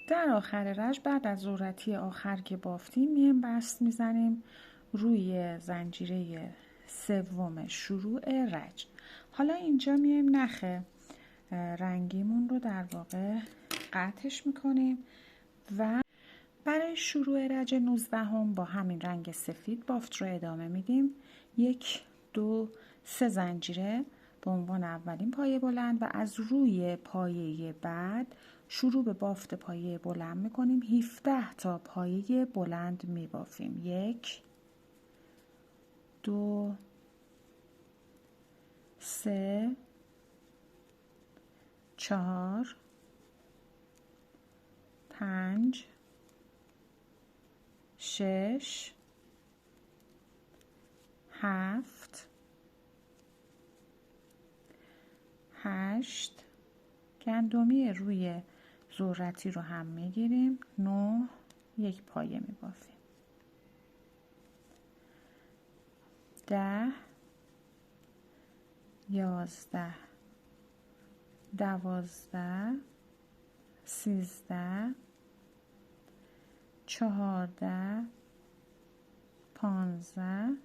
در آخر رج بعد از ذرتی آخر که بافتیم میایم بست میزنیم روی زنجیره سوم شروع رج. حالا اینجا میایم نخ رنگیمون رو در واقع قطعش میکنیم و برای شروع رج 19 با همین رنگ سفید بافت رو ادامه میدیم. 1 2 3 زنجیره به عنوان اولین پایه بلند و از روی پایه بعد شروع به بافت پایه بلند میکنیم. 17 تا پایه بلند میبافیم. 1 2 3 4 5 6 7 8 گندمی روی ذرتی رو هم میگیریم. 9 یک پایه میبافیم. 10 11 12 13 14 15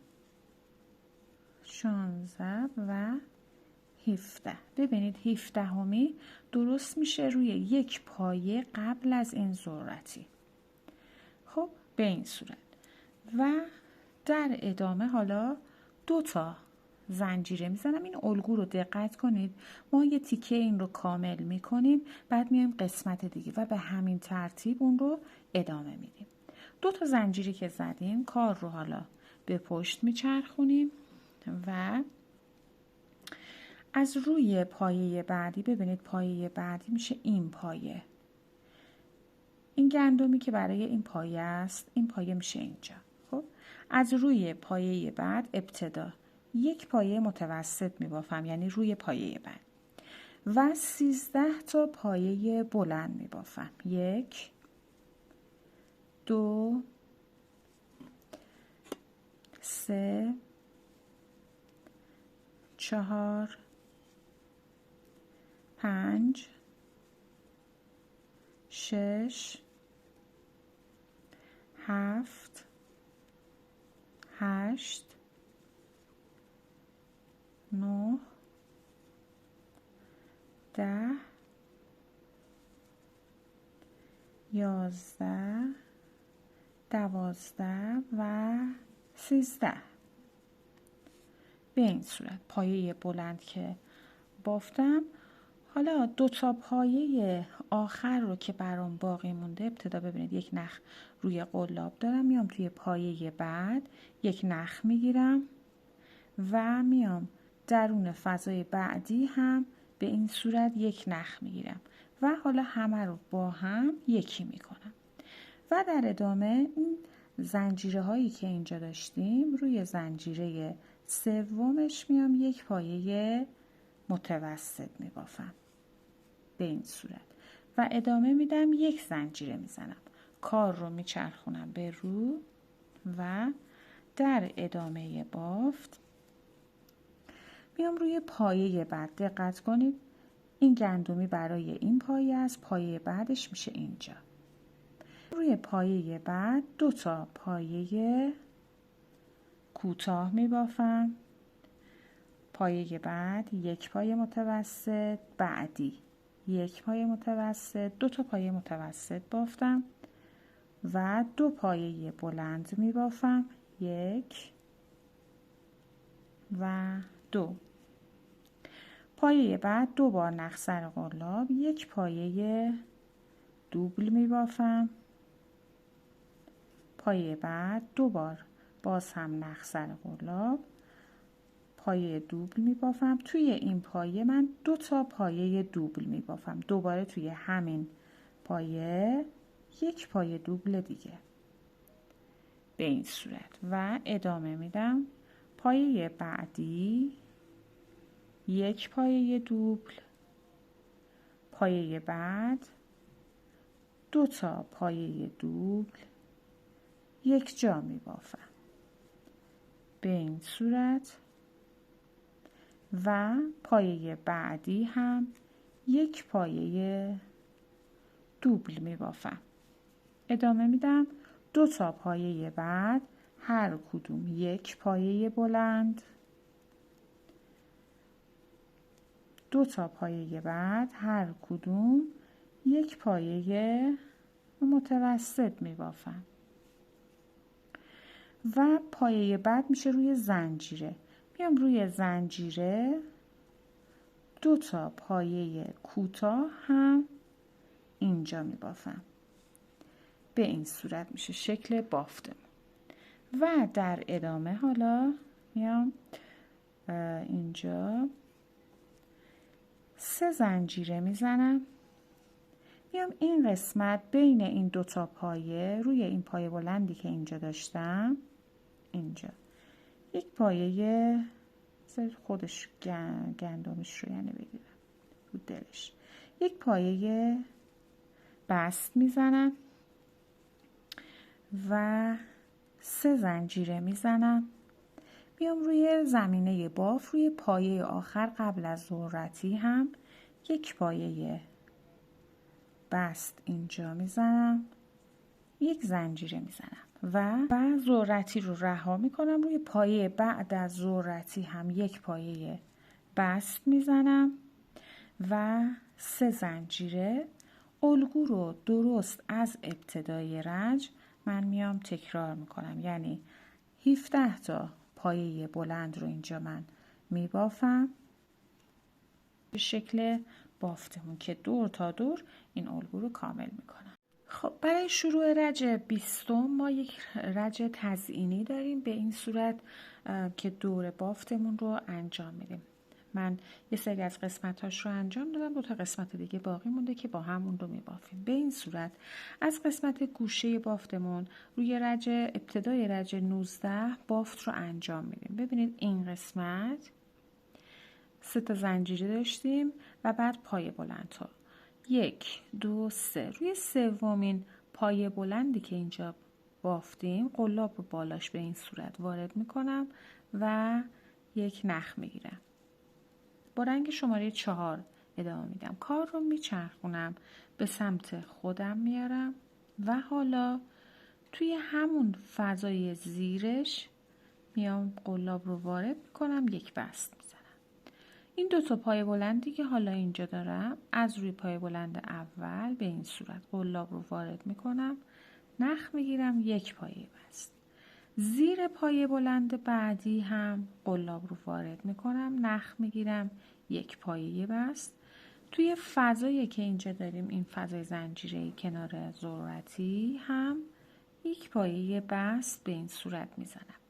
16 و 17. ببینید 17می درست میشه روی یک پایه قبل از این ذرتی. خب به این صورت و در ادامه حالا 2 تا زنجیره میزنم. این الگو رو دقت کنید، ما یه تیکه این رو کامل میکنیم بعد میایم قسمت دیگه و به همین ترتیب اون رو ادامه میدیم. 2 تا زنجیری که زدیم کار رو حالا به پشت میچرخونیم و از روی پایه بعدی، ببینید پایه بعدی میشه این پایه، این گندمی که برای این پایه است این پایه میشه اینجا. خب از روی پایه بعد ابتدا یک پایه متوسط میبافم، یعنی روی پایه بعد و 13 تا پایه بلند میبافم. 1 2 3 4 5 6 7 8 9 10 11 12 و 13. به این صورت پایه بلند که بافتم. حالا 2 تا پایه آخر رو که برام باقی مونده، ابتدا ببینید یک نخ روی قلاب دارم، میام توی پایه بعد یک نخ میگیرم و میام درون فضای بعدی هم به این صورت یک نخ میگیرم و حالا همه رو با هم یکی میکنم و در ادامه این زنجیره هایی که اینجا داشتیم روی زنجیره سومش میام یک پایه متوسط میبافم به این صورت و ادامه میدم، یک زنجیره میزنم، کار رو میچرخونم به رو و در ادامه بافت میام روی پایه بعد. دقت کنید این گندمی برای این پایه است، پایه بعدش میشه اینجا. روی پایه بعد 2 تا پایه کوتاه میبافم، پایه بعد یک پایه متوسط، بعدی یک پایه متوسط، 2 تا پایه متوسط بافتم و 2 پایه بلند میبافم، 1 و 2. پایه بعد 2 بار نخ سر قلاب، یک پایه دوبل میبافم، پایه بعد 2 بار باز هم نخ سر قلاب، پایه دوبل میبافم. توی این پایه من 2 تا پایه دوبل میبافم، دوباره توی همین پایه یک پایه دوبل دیگه به این صورت و ادامه میدم. پایه بعدی یک پایه دوبل، پایه بعد 2 تا پایه دوبل یک جا میبافم به این صورت و پایه بعدی هم یک پایه دوبل میبافم. ادامه میدم. 2 تا پایه بعد هر کدوم 1 پایه بلند، 2 تا پایه بعد هر کدوم 1 پایه متوسط میبافم و پایه بعد میشه روی زنجیره. میام روی زنجیره 2 تا پایه کوتاه هم اینجا میبافم. به این صورت میشه شکل بافتمون. و در ادامه حالا میام اینجا 3 زنجیره میزنم. میام این قسمت بین این 2 تا پایه روی این پایه بلندی که اینجا داشتم، اینجا 1 پایه خودش گندمش رو یعنی بگیرم رو دلش، 1 پایه بست میزنم و 3 زنجیره میزنم. بیام روی زمینه باف روی پایه آخر قبل از ذرتی هم 1 پایه بست اینجا میزنم، 1 زنجیره میزنم و ذرتی رو رها میکنم. روی پایه بعد از ذرتی هم 1 پایه بست میزنم و 3 زنجیره. الگو رو درست از ابتدای رنج من میام تکرار میکنم، یعنی 17 تا پایه بلند رو اینجا من میبافم به شکل بافتمون که دور تا دور این الگو رو کامل میکنم. خب برای شروع رج 20 ما یک رج تزیینی داریم به این صورت که دور بافتمون رو انجام میدیم. من یه سری از قسمتاش رو انجام دادم، 2 تا قسمت دیگه باقی مونده که با همون رو میبافیم. به این صورت از قسمت گوشه بافتمون روی رج ابتدای رج 19 بافت رو انجام میدیم. ببینید این قسمت 3 تا زنجیره داشتیم و بعد پایه بلند ها 1 2 3. روی سومین پایه بلندی که اینجا بافتیم قلاب رو بالاش به این صورت وارد میکنم و 1 نخ میگیرم. با رنگ شماره 4 ادامه میدم. کار رو میچرخونم به سمت خودم میارم و حالا توی همون فضای زیرش میام قلاب رو وارد میکنم، 1 بست میزنم. این 2 تا پایه بلندی که حالا اینجا دارم از روی پایه بلند اول به این صورت قلاب رو وارد میکنم، نخ میگیرم، 1 پایه بست. زیر پایه بلند بعدی هم قلاب رو وارد میکنم، نخ میگیرم، 1 پایه بست. توی فضایی که اینجا داریم این فضای زنجیره‌ای کنار ذرتی هم 1 پایه بست به این صورت میزنم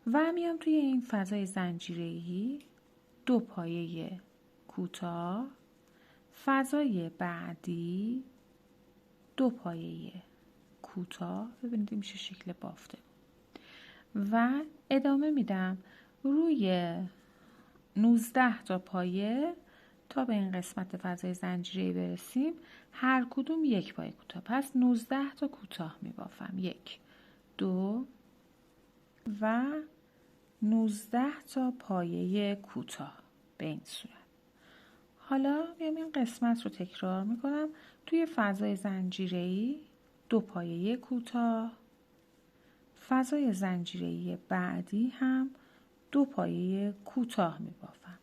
و میام توی این فضای زنجیره‌ای 2 پایه کوتاه، فضای بعدی 2 پایه کوتاه. ببینید این میشه شکل بافته و ادامه میدم روی 19 تا پایه تا به این قسمت فضای زنجیره‌ای برسیم، هر کدوم 1 پایه کوتاه. پس 19 تا کوتاه میبافم، 1 2 و 19 تا پایه کوتاه به این صورت. حالا میام این قسمت رو تکرار میکنم. توی فضای زنجیره‌ای 2 پایه کوتاه، فضای زنجیره‌ای بعدی هم 2 پایه کوتاه میبافم.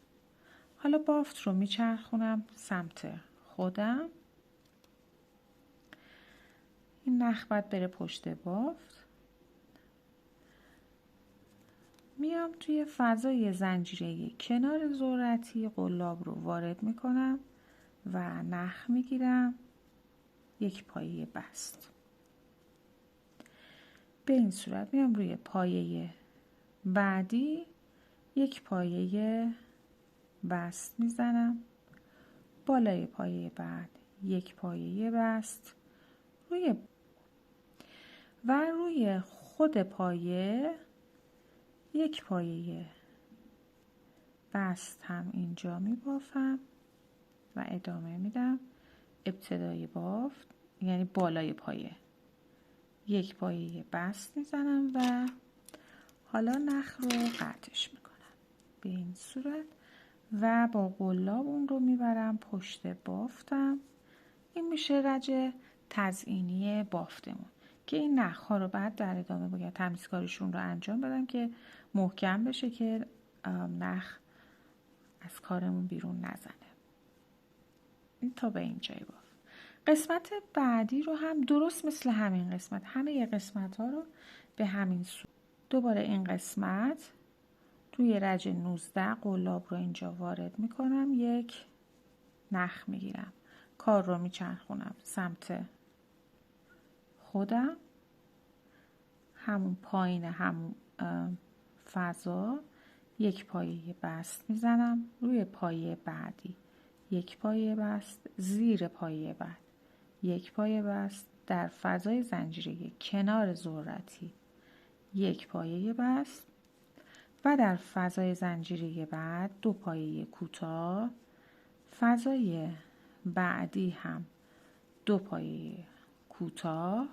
حالا بافت رو میچرخونم سمت خودم. این نخ باید بره پشت بافت. میام توی فضای زنجیره‌ای کنار ذرتی قلاب رو وارد میکنم و نخ میگیرم، 1 پایه بست. به این صورت میام روی پایه بعدی 1 پایه بست میزنم، بالای پایه بعد 1 پایه بست روی خود پایه 1 پایه بست هم اینجا میبافم و ادامه میدم. ابتدای بافت یعنی بالای پایه 1 پایه بست میزنم و حالا نخ رو قطعش میکنم به این صورت و با قلاب اون رو میبرم پشت بافتم این میشه رج تزیینی بافتمون که این نخ‌ها رو بعد در ادامه باید تمیزکاریشون رو انجام بدم که محکم بشه که نخ از کارمون بیرون نزنه. این تا به اینجای بافت. قسمت بعدی رو هم درست مثل همین قسمت همه قسمت ها رو به همین صورت دوباره این قسمت توی رج 19 قلاب رو اینجا وارد میکنم، یک نخ میگیرم، کار رو میچرخونم سمت خودم، همون پایین همون فضا یک پایه بست میزنم، روی پایه بعدی یک پایه بست، زیر پایه بعد یک پایه بست، در فضای زنجیره کنار ذرتی یک پایه بست و در فضای زنجیره بعد دو پایه کوتاه، فضای بعدی هم دو پایه کوتاه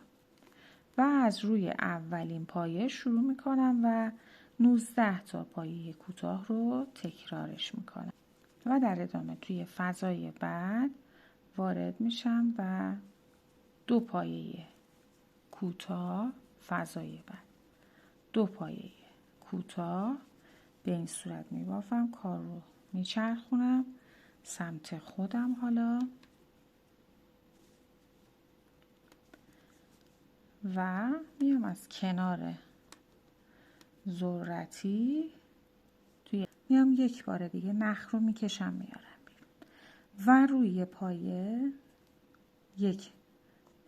و از روی اولین پایه شروع میکنم و 19 تا پایه کوتاه رو تکرارش میکنم و در ادامه توی فضای بعد وارد میشم و دو پایه کوتاه، فضای بعد دو پایه کوتاه، به این صورت میبافم، کار رو میچرخونم سمت خودم حالا و میام از کنار ذرتی میام یک بار دیگه نخ رو میکشم میارم بیرون و روی پایه یک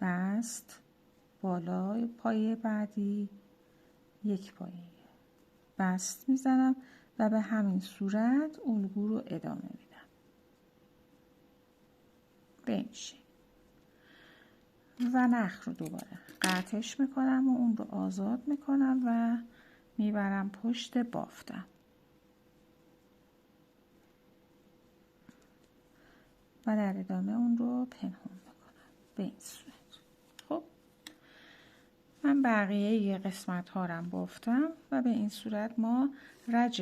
بست، بالای پایه بعدی یک پایه بست میزنم و به همین صورت الگو رو ادامه میدم به این شکل و نخ رو دوباره قطعش میکنم و اون رو آزاد میکنم و میبرم پشت بافتم و در ادامه اون رو پنهان میکنم به این صورت. خب من بقیه قسمت ها رو بافتم و به این صورت ما رج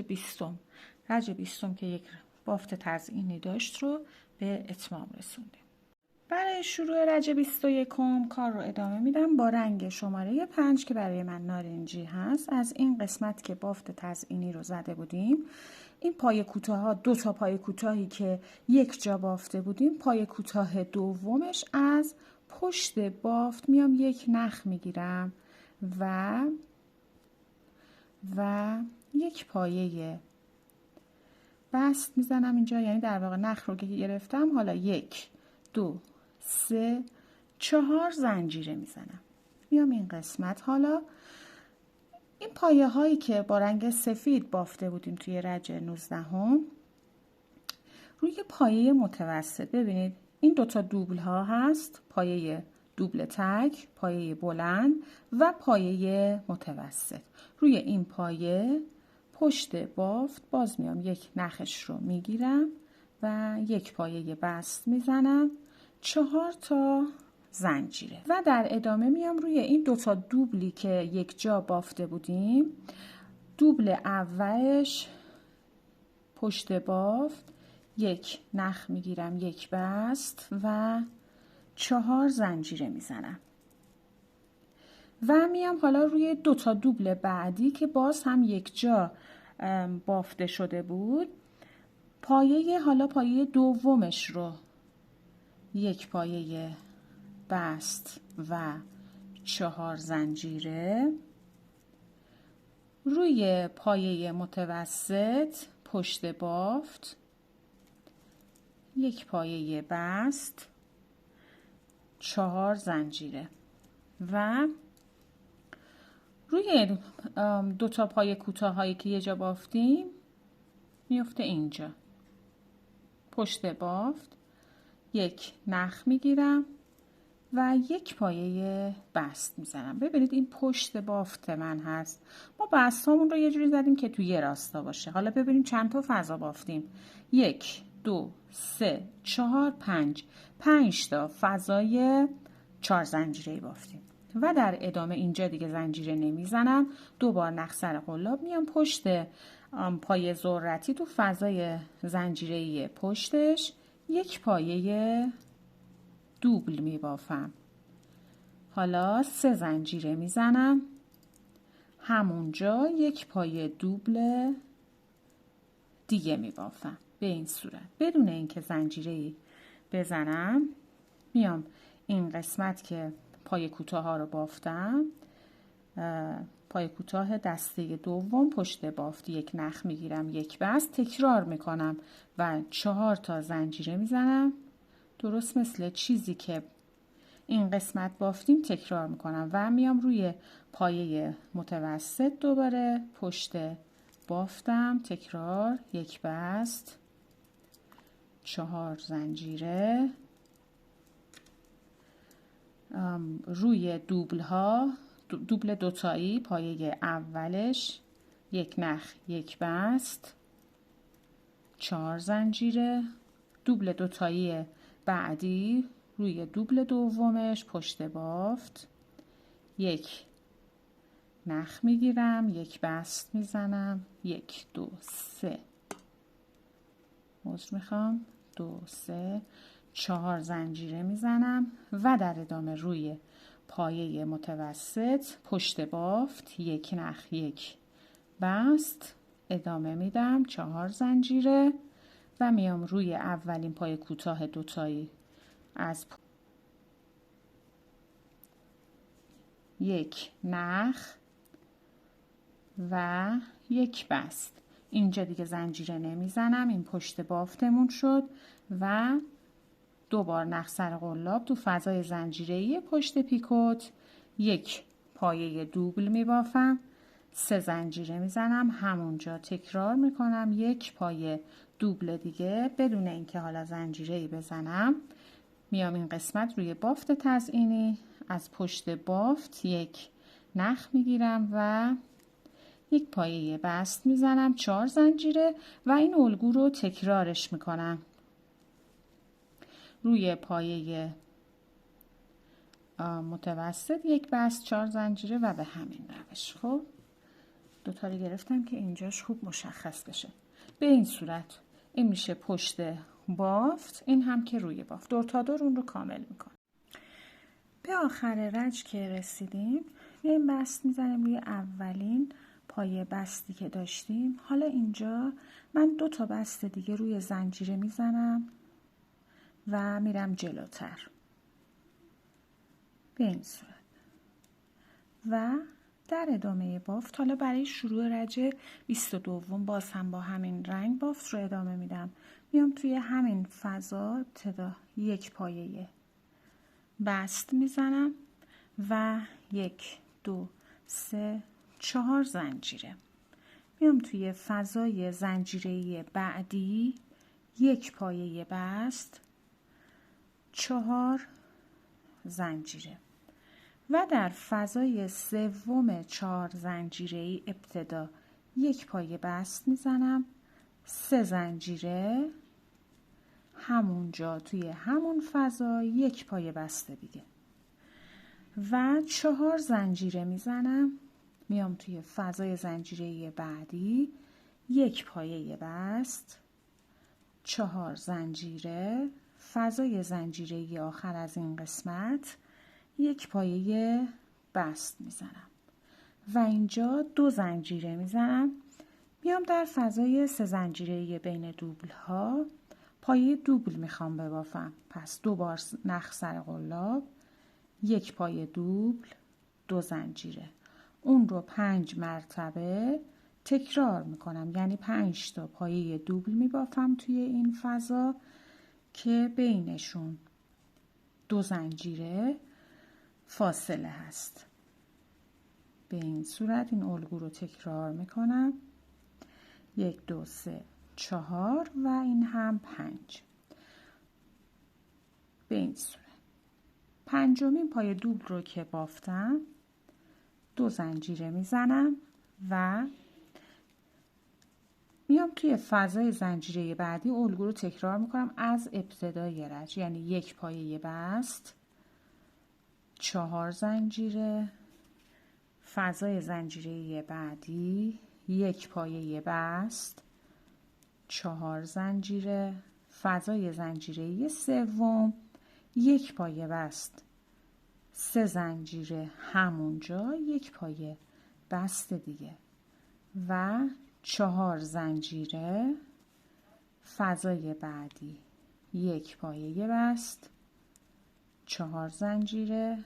20 که یک بافت تزیینی داشت رو به اتمام رسوندیم. برای شروع رج 21 کار رو ادامه میدم با رنگ شماره 5 که برای من نارنجی هست. از این قسمت که بافت تزیینی رو زده بودیم، این پای کوتاه ها، دو تا پای کوتاهی که یک جا بافته بودیم، پای کوتاه دومش از پشت بافت میام یک نخ میگیرم و یک پایه بست میزنم اینجا، یعنی در واقع نخ رو که گرفتم حالا 1 2 3 4 زنجیره میزنم. میام این قسمت حالا این پایه هایی که با رنگ سفید بافته بودیم توی رج 19 هم روی پایه متوسط ببینید این دوتا دوبل ها هست، پایه دوبل تک، پایه بلند و پایه متوسط. روی این پایه پشت بافت باز میام یک نخش رو میگیرم و یک پایه بست میزنم، 4 تا زنجیره و در ادامه میام روی این دوتا دوبلی که یک جا بافته بودیم، دوبل اولش پشت بافت یک نخ میگیرم، یک بست و 4 زنجیره میزنم و میام حالا روی دوتا دوبل بعدی که باز هم یک جا بافته شده بود، حالا پایه دومش رو یک پایه بست و 4 زنجیره، روی پایه متوسط پشت بافت یک پایه بست، 4 زنجیره و روی دو تا پایه کوتاه هایی که یه جا بافتیم میفته اینجا پشت بافت، یک نخ میگیرم و یک پایه بست میزنم. ببینید این پشت بافت من هست، ما بست هامون رو یه جوری زدیم که توی یه راستا باشه. حالا ببینیم چند تا فضا بافتیم، 1 2 3 4 5 تا فضای 4 زنجیره بافتیم و در ادامه اینجا دیگه زنجیره نمیزنم، دوبار نخ سر قلاب میام پشت پای ذرتی تو فضای زنجیره پشتش یک پایه دوبل می بافم. حالا 3 زنجیره می زنم، همونجا یک پایه دوبل دیگه می بافم. به این صورت بدون اینکه زنجیره بزنم میام این قسمت که پای کوتاه ها رو بافتم، پای کوتاه دسته دوم پشت بافت یک نخ میگیرم، یک بست تکرار میکنم و 4 تا زنجیره میزنم، درست مثل چیزی که این قسمت بافتیم تکرار میکنم و میام روی پایه متوسط دوباره پشت بافتم، تکرار، یک بست، 4 زنجیره، روی دوبل ها، دوبل دوتایی پایه اولش یک نخ یک بست، 4 زنجیره، دوبل دوتایی بعدی روی دوبل دومش پشت بافت، یک نخ میگیرم، یک بست میزنم، 1 2 3 عذر میخوام، 2 3 4 زنجیره میزنم و در ادامه روی پایه متوسط پشت بافت یک نخ یک بست ادامه میدم، 4 زنجیره و میام روی اولین پای کوتاه دوتایی از یک نخ و یک بست. اینجا دیگه زنجیره نمیزنم، این پشت بافتمون شد و 2 بار نخ سر قلاب تو فضای زنجیره‌ای پشت پیکوت یک پایه دوبل میبافم، 3 زنجیره میزنم، همونجا تکرار میکنم، یک پایه دوبل دیگه بدون اینکه حالا زنجیره‌ای بزنم میام این قسمت روی بافت تزئینی از پشت بافت یک نخ میگیرم و یک پایه بست میزنم، 4 زنجیره و این الگو رو تکرارش میکنم روی پایه متوسط یک بست، 4 زنجیره و به همین روش. خب دوتا رو گرفتم که اینجاش خوب مشخص بشه. به این صورت این میشه پشت بافت، این هم که روی بافت، دور تا دور اون رو کامل میکنم. به آخر رج که رسیدیم میایم بست میزنیم روی اولین پایه بستی که داشتیم. حالا اینجا من 2 تا بست دیگه روی زنجیره میزنم و میرم جلوتر به این صورت و در ادامه بافت حالا برای شروع رج 22 باز هم با همین رنگ بافت رو ادامه میدم. میام توی همین فضا ابتدا یک پایه بست میزنم و 1 2 3 4 زنجیره. میام توی فضای زنجیره‌ای بعدی یک پایه بست، 4 زنجیره و در فضای سوم 4 زنجیره‌ای ابتدا یک پایه بست میزنم، 3 زنجیره، همونجا توی همون فضا یک پایه بسته دیگه و 4 زنجیره میزنم. میام توی فضای زنجیره‌ای بعدی یک پایه بست، 4 زنجیره، فضای زنجیره‌ای آخر از این قسمت یک پایه بست میزنم و اینجا 2 زنجیره میزنم. میام در فضای 3 زنجیره‌ای بین دوبل ها پایه دوبل میخوام ببافم، پس 2 بار نخ سر قلاب، یک پایه دوبل، 2 زنجیره، اون رو 5 مرتبه تکرار میکنم، یعنی 5 تا پایه دوبل میبافم توی این فضا که بینشون 2 زنجیره فاصله هست. به این صورت این الگو رو تکرار میکنم، 1 2 3 4 و این هم 5. به این صورت پنجمین پای دوبل رو که بافتم 2 زنجیره میزنم و میام توی فضای زنجیره بعدی الگو رو تکرار میکنم از ابتدای رج، یعنی یک پایه بست، 4 زنجیره، فضای زنجیره بعدی یک پایه بست، 4 زنجیره، فضای زنجیره‌ای سوم، یک پایه بست، 3 زنجیره همونجا، یک پایه بست دیگه و 4 زنجیره، فضای بعدی یک پایه بست، 4 زنجیره،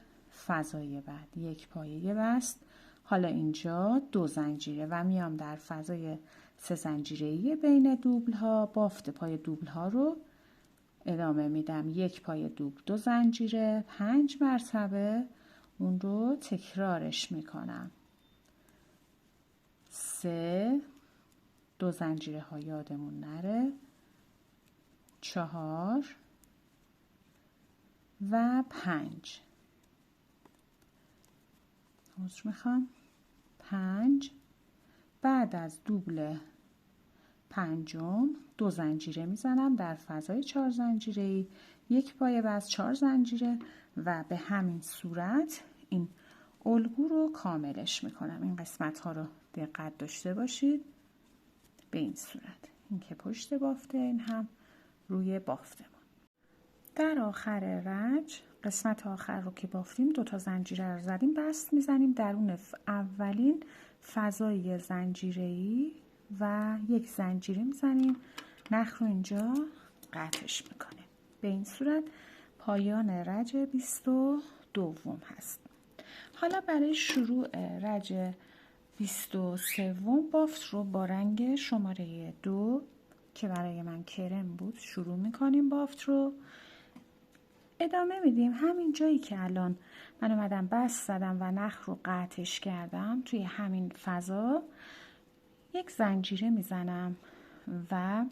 فضای بعد یک پایه بست. حالا اینجا 2 زنجیره و میام در فضای 3 زنجیره‌ای بین دوبل ها بافت پای دوبل ها رو ادامه میدم. یک پایه دوبل، 2 زنجیره، 5 مرتبه اون رو تکرارش میکنم. 3، 2 زنجیره ها یادمون نره، 4 و 5. عذر میخوام. 5 بعد از دوبل پنجم 2 زنجیره میزنم در فضای 4 زنجیره‌ای، یک پایه بست، 4 زنجیره و به همین صورت این الگو رو کاملش میکنم. این قسمت ها رو دقت داشته باشید. به این صورت این که پشت بافته، این هم روی بافتمون. در آخر رج قسمت آخر رو که بافتیم 2 تا زنجیره رو زدیم، بست میزنیم درون اولین فضای زنجیره‌ای و 1 زنجیره میزنیم، نخ رو اینجا قطعش میکنیم. به این صورت پایان رج 22 هست. حالا برای شروع رج 23 بافت رو با رنگ شماره 2 که برای من کرم بود شروع میکنیم. بافت رو ادامه میدیم همین جایی که الان من اومدم بست زدم و نخ رو قطعش کردم. توی همین فضا 1 زنجیره میزنم و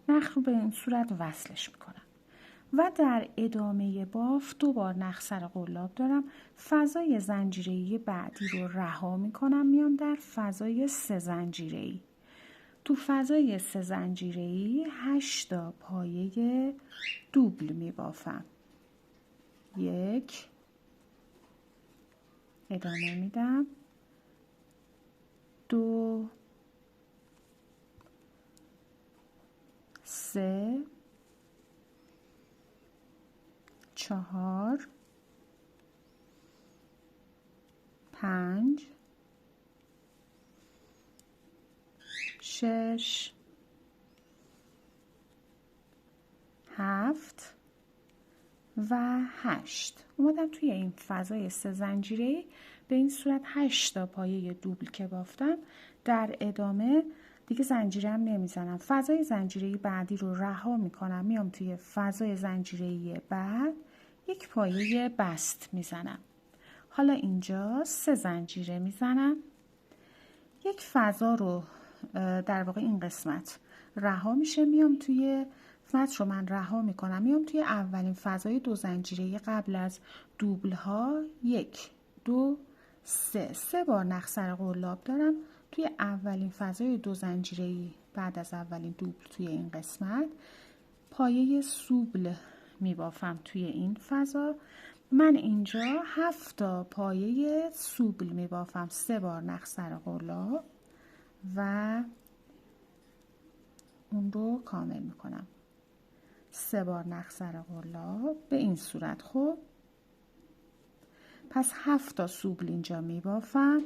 نخ رو به این صورت وصلش میکنم و در ادامه بافت 2 بار نخ سر قلاب دارم. فضای زنجیره‌ای بعدی رو رها میکنم، میام در فضای 3 زنجیره‌ای. تو فضای 3 زنجیره‌ای 8 تا پایه دوبل میبافم. 1 ادامه میدم، 2 3 4 5 6 7 و 8. اومدم توی این فضای 3 زنجیره‌ای به این صورت 8 تا پایه دوبل که بافتم. در ادامه دیگه زنجیرم نمیزنم، فضای زنجیره‌ای بعدی رو رها میکنم، میام توی فضای زنجیره‌ای بعد 1 پایه بست میزنم. حالا اینجا 3 زنجیره میزنم، 1 فضا رو در واقع این قسمت رها میشه، میام توی فضا رو من رها میکنم، میام توی اولین فضای 2 زنجیره قبل از دوبل ها 1 2 3 بار نخ سر قلاب دارم توی اولین فضای 2 زنجیره بعد از اولین دوبل. توی این قسمت پایه سوبل میبافم توی این فضا. من اینجا 7 تا پایه سوبل میبافم، 3 بار نخ سر قلاب و اون رو کامل میکنم. 3 بار نخ سر قلاب به این صورت. خب پس 7 تا سوبل اینجا میبافم.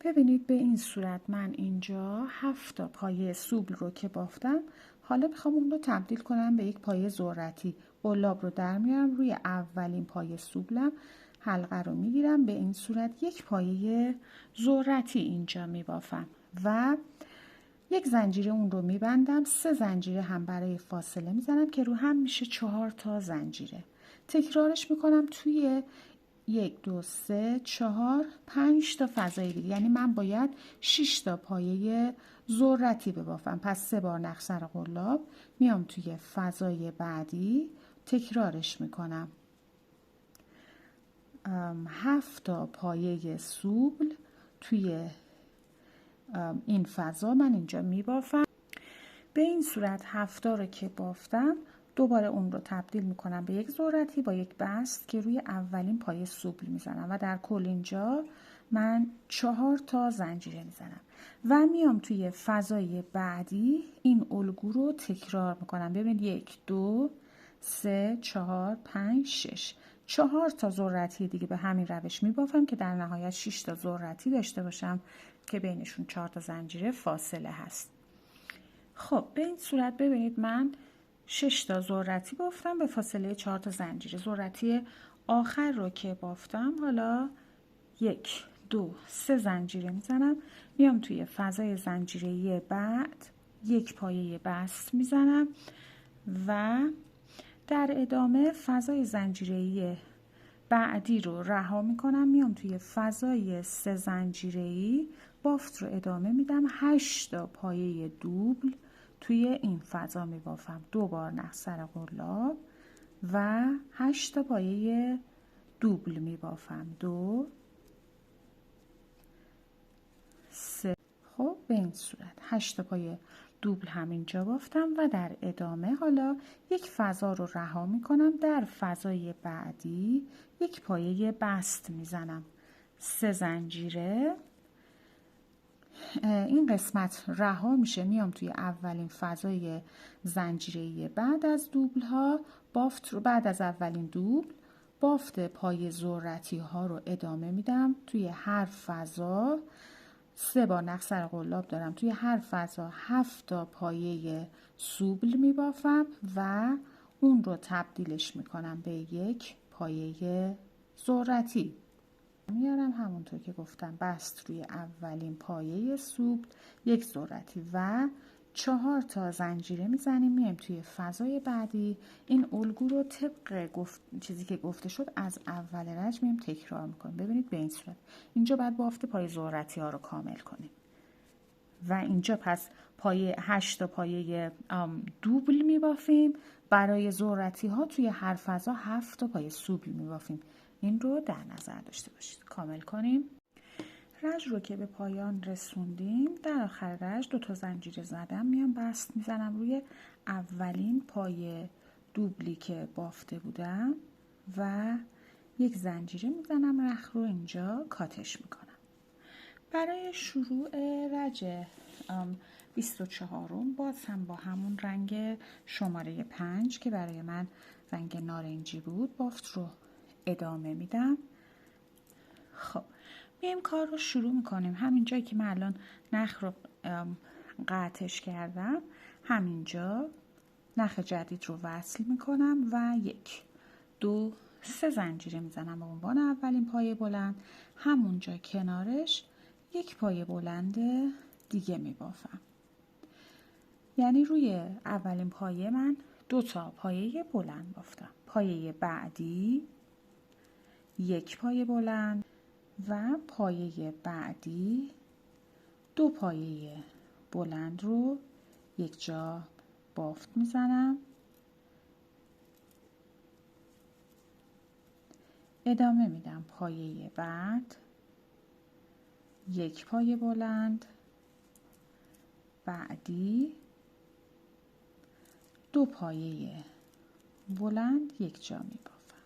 ببینید به این صورت من اینجا 7 تا پایه سوبل رو که بافتم، حالا میخوام اون رو تبدیل کنم به یک پایه ذرتی. قلاب رو در میارم، روی اولین پایه سوبلم حلقه رو میگیرم، به این صورت 1 پایه ذرتی اینجا میبافم و 1 زنجیره اون رو میبندم. 3 زنجیره هم برای فاصله میزنم که رو هم میشه 4 تا زنجیره. تکرارش میکنم توی 1 2 3 4 5 تا فضای دیگه، یعنی من باید 6 تا پایه ذرتی ببافم. پس 3 بار نخ سر قلاب، میام توی فضای بعدی تکرارش میکنم. 7 تا پایه سوبل توی این فضا من اینجا میبافم. به این صورت 7 تا رو که بافتم دوباره اون رو تبدیل میکنم به یک ذرتی با یک بست که روی اولین پایه سوبل میزنم و در کل اینجا من 4 تا زنجیره میزنم و میام توی فضای بعدی این الگو رو تکرار میکنم. ببینید 1 2 3 4 5 6 4 تا ذرتی دیگه به همین روش میبافم که در نهایت 6 تا ذرتی داشته باشم که بینشون 4 تا زنجیره فاصله هست. خب به این صورت ببینید من 6 تا ذرتی بافتم به فاصله 4 تا زنجیره. ذرتی آخر رو که بافتم حالا 1 2 3 زنجیره میزنم، میام توی فضای زنجیره‌ای بعد یک پایه بست میزنم و در ادامه فضای زنجیره‌ای بعدی رو رها میکنم، میام توی فضای 3 زنجیره‌ای بافت رو ادامه میدم. 8 تا پایه دوبل توی این فضا میبافم، 2 بار نخسر قلاب و 8 تا پایه دوبل میبافم، 2 3. خب به این صورت 8 تا پایه دوبل همینجا بافتم و در ادامه حالا یک فضا رو رها میکنم. در فضای بعدی یک پایه بست میزنم، 3 زنجیره. این قسمت رها میشه، میام توی اولین فضای زنجیره‌ای بعد از دوبل ها بافت رو، بعد از اولین دوبل بافت پایه ذرتی ها رو ادامه میدم. توی هر فضا 3 بار نخسر قلاب دارم، توی هر فضا 7 تا پایه سوبل میبافم و اون رو تبدیلش میکنم به یک پایه ذرتی. میارم همونطور که گفتم بست روی اولین پایه سوبل یک ذرتی و 4 تا زنجیره میزنیم. میایم توی فضای بعدی این الگو رو طبق چیزی که گفته شد از اول رج میایم تکرار میکنیم. ببینید به این صورت اینجا بعد بافت پایه ذرتی ها رو کامل کنیم و اینجا پس پایه 8 تا پایه دوبل میبافیم. برای ذرتی ها توی هر فضا 7 تا پایه سوبل میبافیم. این رو در نظر داشته باشید. کامل کنیم. رج رو که به پایان رسوندیم، در آخر رج 2 تا زنجیره زدم، میام بست میزنم روی اولین پایه دوبلی که بافته بودم و یک زنجیره میزنم، رخ رو اینجا کاتش میکنم. برای شروع رج 24 باز هم با همون رنگ شماره 5 که برای من رنگ نارنجی بود بافت رو ادامه میدم. خب میایم کار رو شروع میکنیم. همین جایی که من الان نخ رو قطعش کردم همینجا نخ جدید رو وصل میکنم و 1 2 3 زنجیره میزنم به عنوان اولین پایه بلند. همونجا کنارش یک پایه بلند دیگه میبافم، یعنی روی اولین پایه من 2 تا پایه بلند بافتم. پایه بعدی یک پایه بلند و پایه بعدی 2 پایه بلند رو یک جا بافت میزنم. ادامه میدم پایه بعد یک پایه بلند، بعدی 2 پایه بلند یک جا میبافم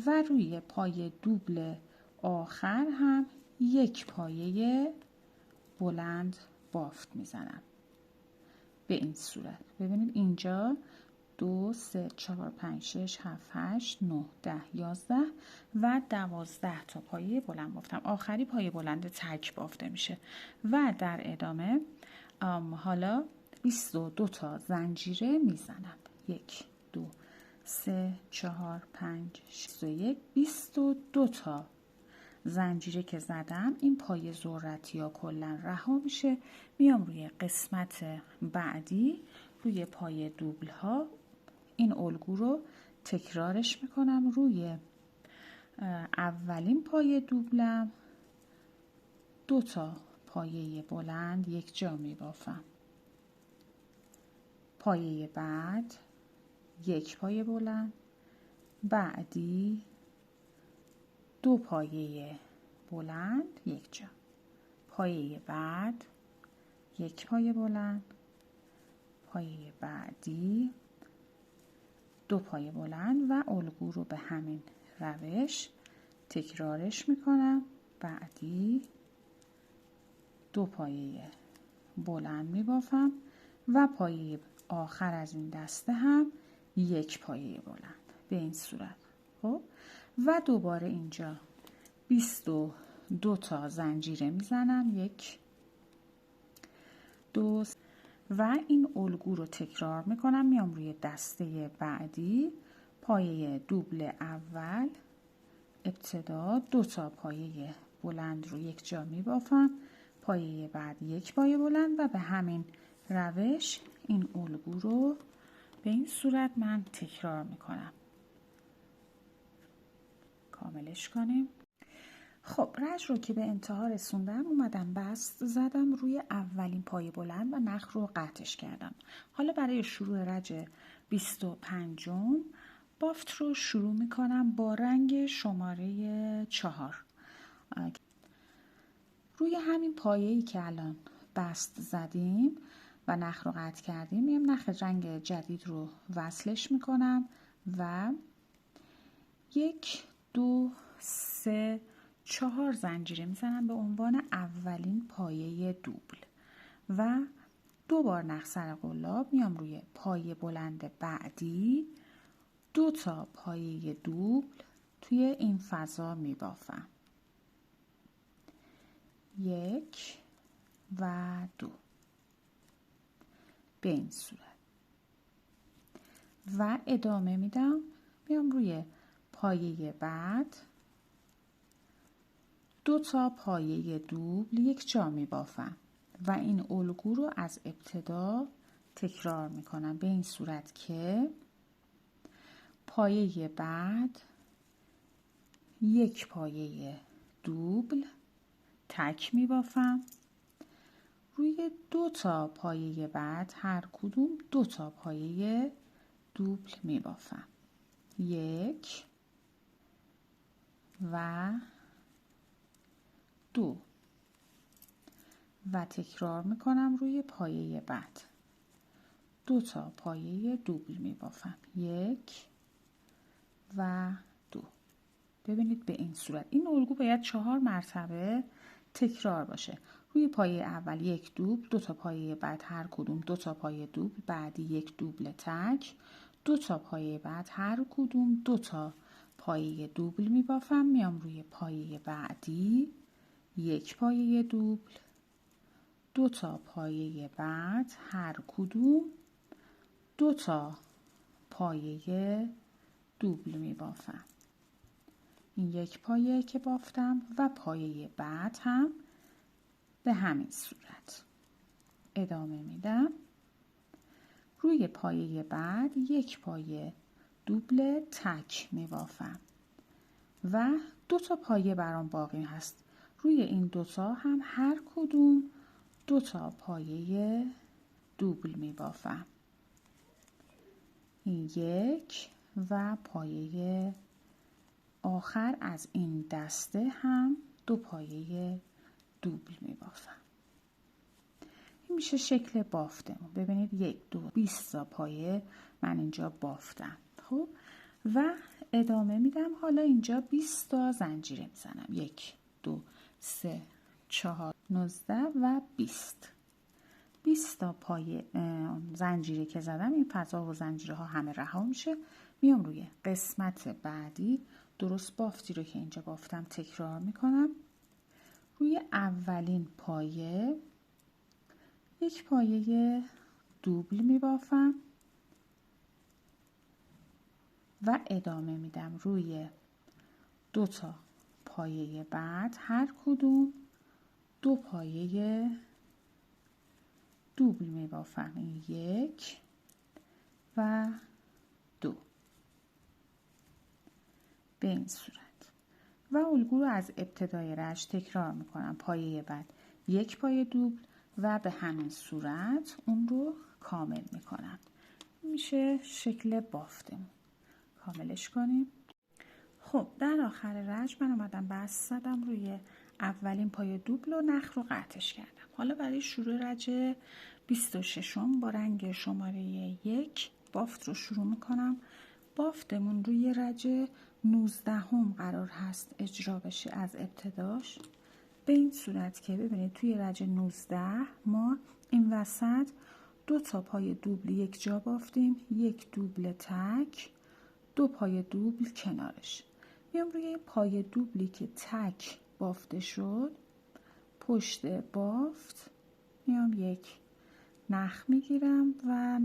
و روی پایه دوبل آخر هم یک پایه بلند بافت میزنم به این صورت. ببینید اینجا 2 3 4 5 6 7 8 9 10 11 و 12 تا پایه بلند بافتم. آخری پایه بلند تک بافته میشه و در ادامه حالا 22 تا زنجیره میزنم. 1 2 3 4 5 6 1 22 تا زنجیره که زدم این پایه ذرتی ها کلا رها میشه. میام روی قسمت بعدی روی پایه دوبل ها این الگو رو تکرارش میکنم. روی اولین پایه دوبلم 2 تا پایه بلند یک جا میبافم. پایه بعد یک پایه بلند، بعدی 2 پایه بلند یک جا، پایه بعد یک پایه بلند، پایه بعدی 2 پایه بلند و الگو رو به همین روش تکرارش میکنم. بعدی 2 پایه بلند می بافم و پایه آخر از این دسته هم 1 پایه بلند به این صورت. خب و دوباره اینجا 22 تا زنجیره میزنم، 1 2 و این الگو رو تکرار میکنم. میام روی دسته بعدی، پایه دوبل اول ابتدا 2 تا پایه بلند رو یک جا میبافم، پایه بعد 1 پایه بلند و به همین روش این الگو رو به این صورت من تکرار میکنم. کاملش کنیم. خب رج رو که به انتها رسوندم، اومدم بست زدم روی اولین پایه بلند و نخ رو قطعش کردم. حالا برای شروع رج 25 بافت رو شروع میکنم با رنگ شماره 4. روی همین پایه‌ای که الان بست زدیم و نخ رو قطع کردیم، میام نخ رنگ جدید رو وصلش میکنم و 1 2 3 4 زنجیره میزنم به عنوان اولین پایه دوبل و 2 بار نخ سر قلاب میام روی پایه بلند بعدی 2 تا پایه دوبل توی این فضا میبافم، 1 و 2 به این صورت و ادامه میدم. میام روی پایه بعد 2 تا پایه دوبل یک جا می بافم و این الگو رو از ابتدا تکرار می کنم به این صورت که پایه بعد 1 پایه دوبل تک می بافم، روی 2 تا پایه بعد هر کدوم 2 تا پایه دوبل می بافم، 1 و 2 و تکرار میکنم روی پایه بعد 2 تا پایه دوبل میبافم، 1 و 2. ببینید به این صورت این الگو باید 4 مرتبه تکرار باشه. روی پایه اول 1 دوبل، 2 تا پایه بعد هر کدوم 2 تا پایه دوبل، بعدی 1 دوبل تک، 2 تا پایه بعد هر کدوم 2 تا پایه دوبل میبافم، میام روی پایه بعدی 1 پایه دوبل، 2 تا پایه بعد هر کدوم 2 تا پایه دوبل می بافم. این 1 پایه که بافتم و پایه بعد هم به همین صورت ادامه میدم. روی پایه بعد 1 پایه دوبل تک می بافم و 2 تا پایه برام باقی هست. روی این 2 تا هم هر کدوم 2 تا پایه دوبل می بافم. این 1 و پایه آخر از این دسته هم 2 پایه دوبل می بافم. این میشه شکل بافتمون. ببینید 1 2 20 تا پایه من اینجا بافتم. خب و ادامه میدم. حالا اینجا 20 تا زنجیره میزنم. 1 2 3 4 19 و 20 تا پایه زنجیره که زدم، این فضا و زنجیره ها همه رها میشه. میام روی قسمت بعدی درست بافتی رو که اینجا بافتم تکرار میکنم. روی اولین پایه 1 پایه دوبل میبافم و ادامه میدم. روی 2 تا پایه بعد هر کدوم 2 پایه دوبل می بافم. این 1 و 2 به این صورت و الگو رو از ابتدای رج تکرار میکنم. پایه بعد 1 پایه دوبل و به همین صورت اون رو کامل میکنم. میشه شکل بافتمون. کاملش کنیم. خب در آخر رج من اومدم بست زدم روی اولین پایه دوبل و نخ رو قطعش کردم. حالا برای شروع رج 26 با رنگ شماره 1 بافت رو شروع میکنم. بافتمون روی رج 19 قرار هست اجرا بشه از ابتداش. به این صورت که ببینید توی رج 19 ما این وسط 2 تا پای دوبل یک جا بافتیم، یک دوبل تک، 2 پای دوبل کنارش. میام روی این پای دوبلی که تک بافته شد پشت بافت میام یک نخ میگیرم و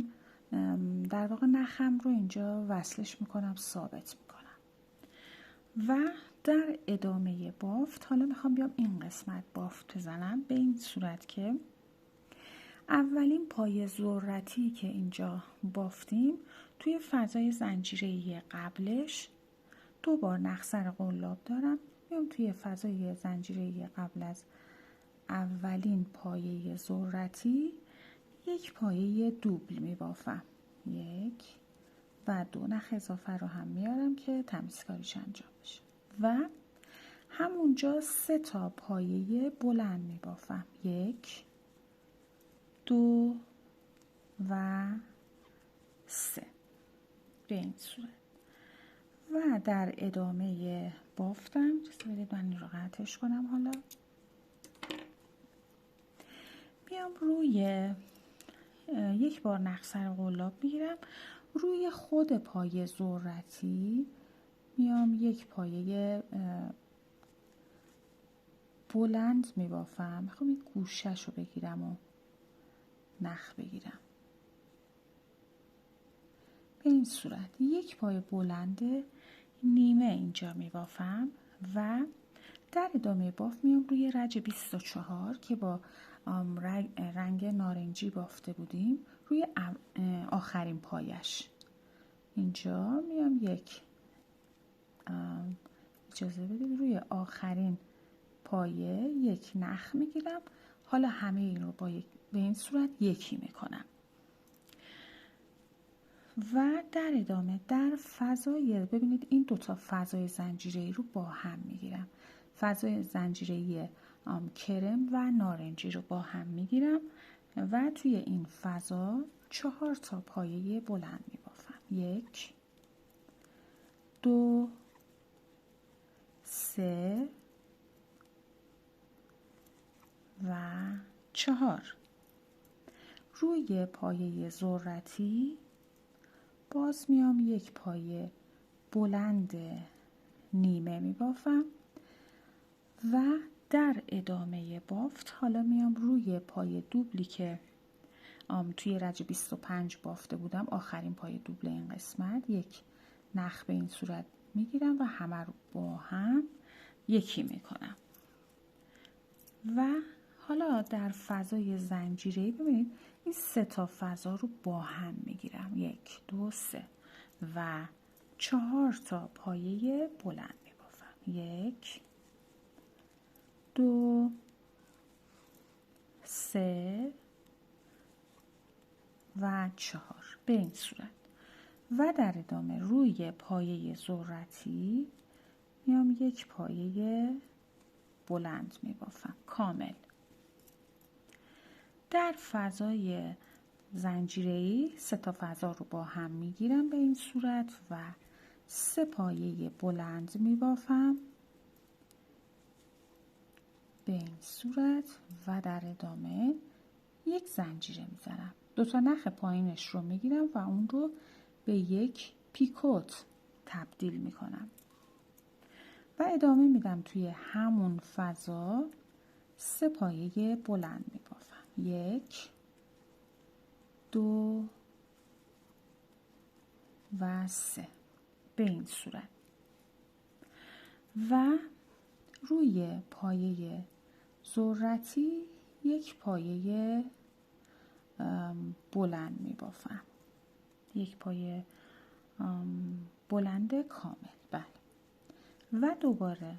در واقع نخم رو اینجا وصلش میکنم، ثابت میکنم و در ادامه بافت حالا میخوام بیام این قسمت بافت بزنم به این صورت که اولین پای ذرتی که اینجا بافتیم توی فضای زنجیره‌ای قبلش 2 بار نخسر قلاب دارم، میام توی فضای زنجیره‌ای قبل از اولین پایه ذرتی یک پایه دوبل میبافم، 1 و 2 نخ اضافه رو هم میارم که تمیزکاریش انجام بشه و همونجا 3 تا پایه بلند میبافم، 1 2 و 3 به این صورت و در ادامه بافتم بدید من این رو قطعش کنم. حالا بیام روی یک بار نخسر قلاب میگیرم، روی خود پایه ذرتی میام یک پایه بلند میبافم، میخوام این گوشش رو بگیرم و نخ بگیرم به این صورت. یک پایه بلند نیمه اینجا میبافم و در ادامه باف میام روی رج 24 که با رنگ نارنجی بافته بودیم روی آخرین پایش اینجا میام یک اجازه بدید روی آخرین پایه یک نخ میگیرم. حالا همه این رو به این صورت یکی میکنم و در ادامه در فضای ببینید این 2 تا فضای زنجیره‌ای رو با هم میگیرم، فضای زنجیره‌ای کرم و نارنجی رو با هم میگیرم و توی این فضا 4 تا پایه بلند میبافم، 1 2 3 و 4. روی پایه ذرتی باز میام یک پایه بلند نیمه میبافم و در ادامه بافت حالا میام روی پایه دوبلی که توی رج 25 بافته بودم، آخرین پایه دوبل این قسمت، یک نخ به این صورت میگیرم و همه رو با هم یکی میکنم و حالا در فضای زنجیره‌ای ببینید این 3 تا فضا رو با هم میگیرم، 1 2 3 و 4 تا پایه بلند میبافم، 1 2 3 و 4 به این صورت و در ادامه روی پایه ذرتی میام یک پایه بلند میبافم کامل. در فضای زنجیره‌ای 3 تا فضا رو با هم میگیرم به این صورت و 3 پایه بلند میبافم به این صورت و در ادامه یک زنجیره میزنم، 2 تا نخ پایینش رو میگیرم و اون رو به یک پیکوت تبدیل میکنم و ادامه میدم توی همون فضا 3 پایه بلند میبافم، 1 2 و 3 به این صورت و روی پایه ذرتی یک پایه بلند میبافم، یک پایه بلند کامل، بله و دوباره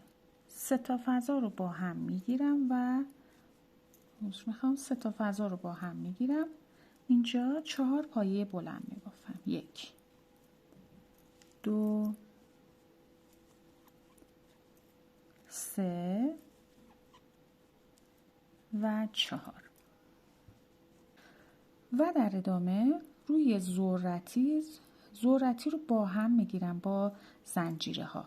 3 تا فضا رو با هم میگیرم و میخوام 3 تا فضا رو با هم میگیرم، اینجا 4 پایه بلند میبافم، 1 2 3 و 4 و در ادامه روی ذرتی رو با هم میگیرم با زنجیره ها،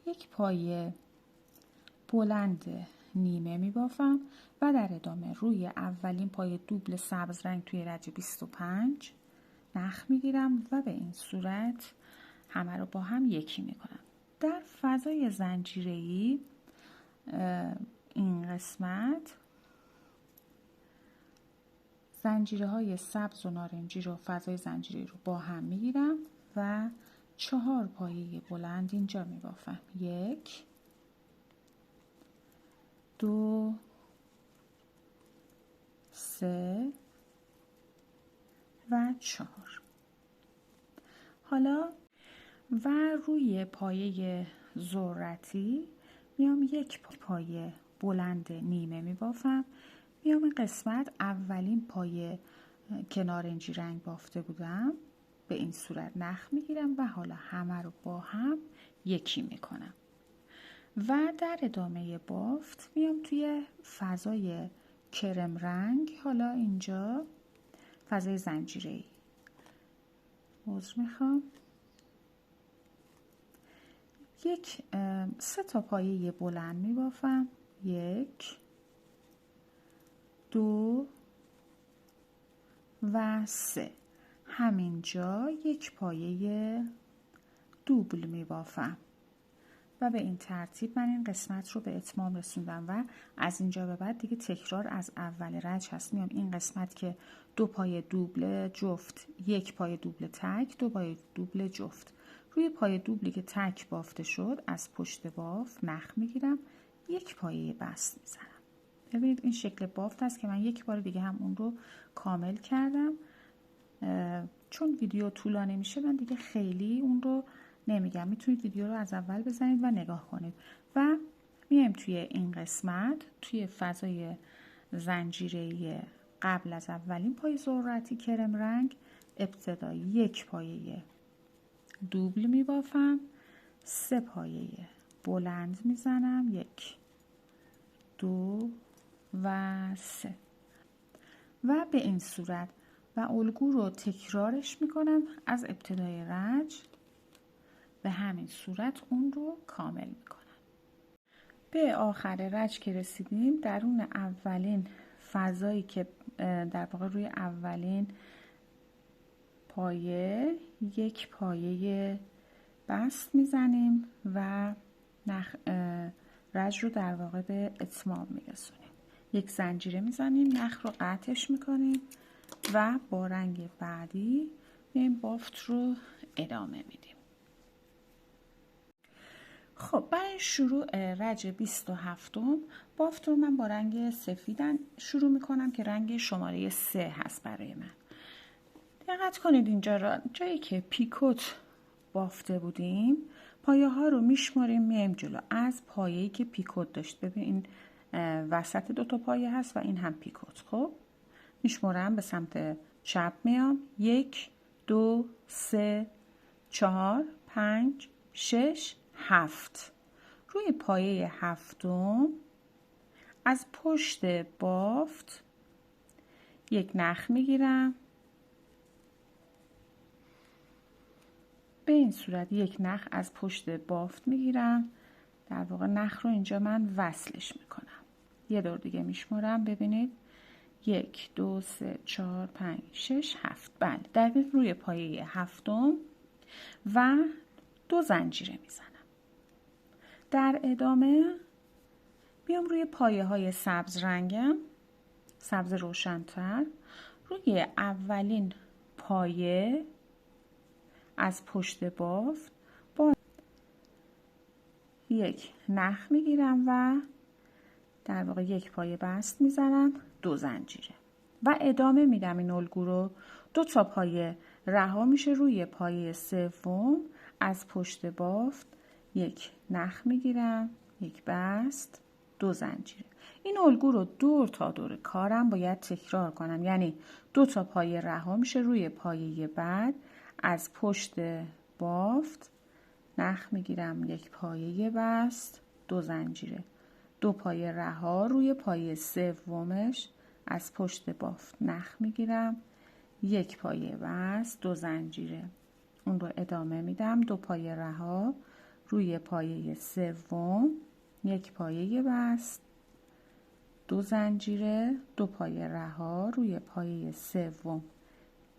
یک پایه بلند نیمه میبافم و در ادامه روی اولین پای دوبل سبز رنگ توی رج 25 نخ میگیرم و به این صورت همه رو با هم یکی میکنم. در فضای زنجیره‌ای این قسمت زنجیره های سبز و نارنجی رو فضای زنجیره رو با هم میگیرم و 4 پایه بلند اینجا میبافم. 1 2 3 و 4. حالا و روی پایه ذرتی میام 1 پایه بلند نیمه میبافم. میام این قسمت اولین پایه که نارنجی رنگ بافته بودم به این صورت نخ میگیرم و حالا همه رو با هم یکی میکنم و در ادامه بافت میام توی فضای کرم رنگ، حالا اینجا فضای زنجیره‌ای عذر میخوام، 3 تا پایه بلند میبافم. 1 2 و 3. همینجا 1 پایه دوبل میبافم و به این ترتیب من این قسمت رو به اتمام رسوندم و از اینجا به بعد دیگه تکرار از اول رج هست. میام این قسمت که 2 پایه دوبل جفت، 1 پایه دوبل تک، 2 پایه دوبل جفت، روی پایه دوبلی که تک بافته شد از پشت باف نخ میگیرم، 1 پایه بست میزنم. ببینید این شکل بافت است که من 1 بار دیگه هم اون رو کامل کردم. چون ویدیو طولانی میشه من دیگه خیلی اون رو نمیگم، میتونید ویدیو رو از اول بزنید و نگاه کنید. و میایم توی این قسمت توی فضای زنجیره‌ای قبل از اولین پای ذرتی کرم رنگ ابتدا 1 پایه دوبل میبافم، 3 پایه بلند میزنم، 1 2 و 3 و به این صورت و الگو رو تکرارش میکنم از ابتدای رج به همین صورت اون رو کامل میکنم. به آخر رج که رسیدیم درون اولین فضایی که در واقع روی اولین پایه 1 پایه بست میزنیم و رج رو در واقع به اتمام میرسونیم. 1 زنجیره میزنیم، نخ رو قطعش میکنیم و با رنگ بعدی این بافت رو ادامه میدیم. خب برای شروع رج 27 بافت رو من با رنگ سفیدن شروع میکنم که رنگ شماره 3 هست برای من. دقت کنید اینجا را جایی که پیکوت بافته بودیم پایه ها رو میشماریم میایم جلو از پایه‌ای که پیکوت داشت. ببین این وسط 2 تا پایه هست و این هم پیکوت. خب میشمارم به سمت چپ میام 1 2 3 4 5 6 7. روی پایه 7 از پشت بافت 1 نخ میگیرم، به این صورت 1 نخ از پشت بافت میگیرم، در واقع نخ رو اینجا من وصلش میکنم. یه دور دیگه میشمارم، ببینید 1 2 3 4 5 6 7. بله دقیق روی پایه 7 و 2 زنجیره میزنم. در ادامه بیام روی پایه های سبز رنگم، سبز روشن‌تر، روی اولین پایه از پشت بافت با 1 نخ میگیرم و در واقع 1 پایه بست میزنم، 2 زنجیره و ادامه میدم این الگو رو. 2 تا پایه رها میشه، روی پایه سوم از پشت بافت 1 نخ میگیرم، 1 بست، 2 زنجیره. این الگو رو دور تا دور کارم باید تکرار کنم، یعنی 2 تا پایه رها میشه، روی پایه بعد از پشت بافت نخ میگیرم، 1 پایه بست، 2 زنجیره، 2 پایه رها، روی پایه سومش از پشت بافت نخ میگیرم، 1 پایه بست، 2 زنجیره، اون رو ادامه میدم، 2 پایه رها، روی پایه سوم 1 پایه بست، 2 زنجیره، 2 پایه رها، روی پایه سوم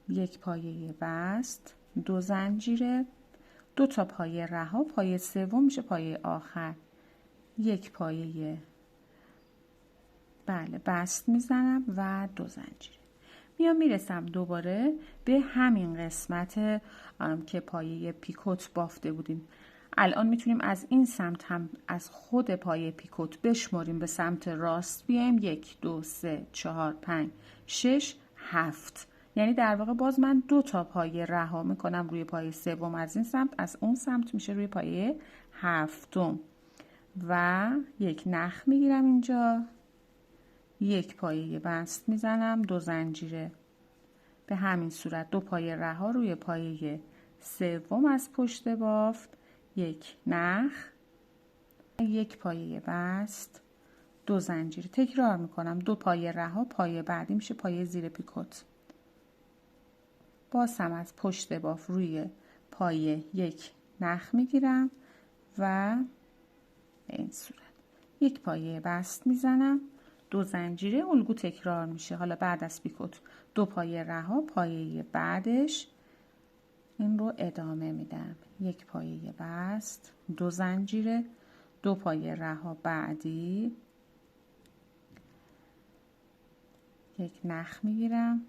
1 پایه بست، 2 زنجیره، 2 تا پایه رها، پایه سوم میشه پایه آخر، 1 پایه بست میزنم و 2 زنجیره. میام میرسم دوباره به همین قسمت که پایه پیکوت بافته بودیم. الان میتونیم از این سمت هم از خود پایه پیکوت بشماریم به سمت راست بیایم. 1 2 3 4 5 6 7. یعنی در واقع باز من 2 تا پایه رها میکنم روی پایه سوم از این سمت، از اون سمت میشه روی پایه هفتم و 1 نخ میگیرم اینجا، 1 پایه بست میزنم، 2 زنجیره. به همین صورت 2 پایه رها روی پایه سوم از پشت بافت، 1 نخ، 1 پایه بست، 2 زنجیره. تکرار میکنم، 2 پایه رها، پایه بعدی میشه پایه زیر پیکوت. باز هم از پشت بافت روی پایه 1 نخ میگیرم و به این صورت 1 پایه بست میزنم، 2 زنجیره. الگو تکرار میشه. حالا بعد از پیکوت 2 پایه رها، پایه بعدش این رو ادامه میدم، 1 پایه بست، 2 زنجیره، 2 پایه رها بعدی، 1 نخ میگیرم،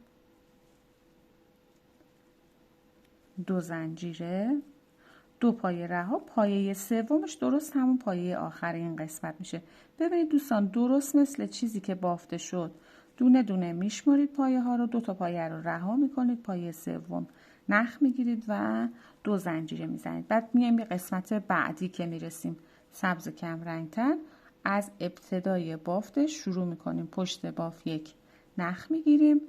2 زنجیره، 2 پایه رها، پایه سومش درست همون پایه آخر این قسمت میشه. ببینید دوستان، درست مثل چیزی که بافته شد دونه دونه میشمارید پایه ها رو، 2 تا پایه رو رها میکنید، پایه سوم نخ میگیرید و 2 زنجیره میزنید. بعد میایم به قسمت بعدی که میرسیم، سبز کم رنگتر. از ابتدای بافتش شروع میکنیم، پشت باف 1 نخ میگیریم،